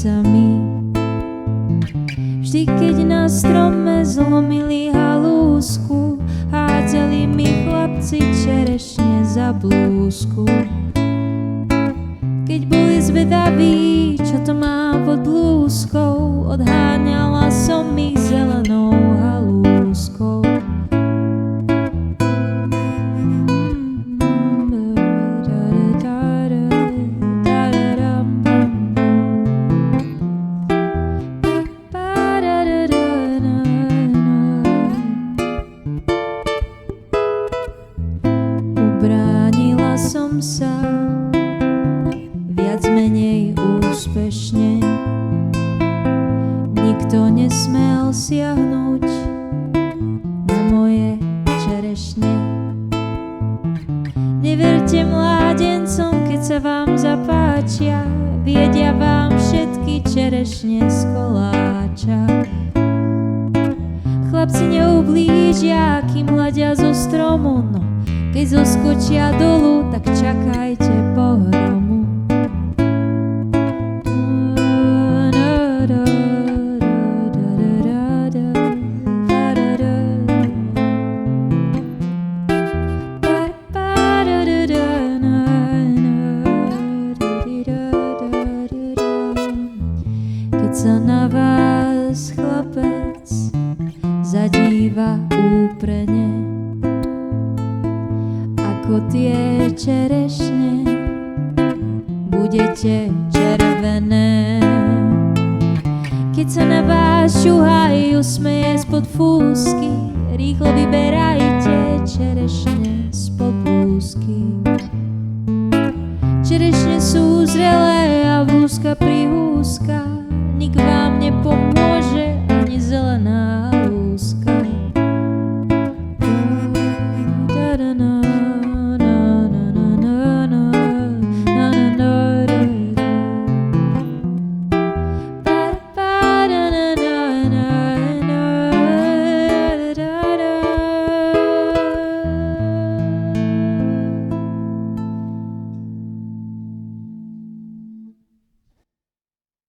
kvietkami. Vždy, keď na strome zlomili halúsku, hádzali mi chlapci čerešne za blúzku. Keď boli zvedaví, čo to má pod blúzkou, odháňala som ich zelenou halúskou. Ubránila som sa viac menej úspešne. Nikto nesmel siahnuť na moje čerešne. Neverte mládencom, keď sa vám zapáčia, viedia vám všetky čerešne z koláča. Chlapci neublížia, kým hľadia zo stromu, no keď zoskočia dolu, tak čakajte pohromu. Keď sa na vás chlapec zadíva úprene, ako tie čerešne, budete červené. Keď sa na vás šuhajú, smeje spod fúsky, rýchlo vyberajte čerešne spod blúzky. Čerešne sú zrelé a blúzka prihúska, nik vám nepomôže.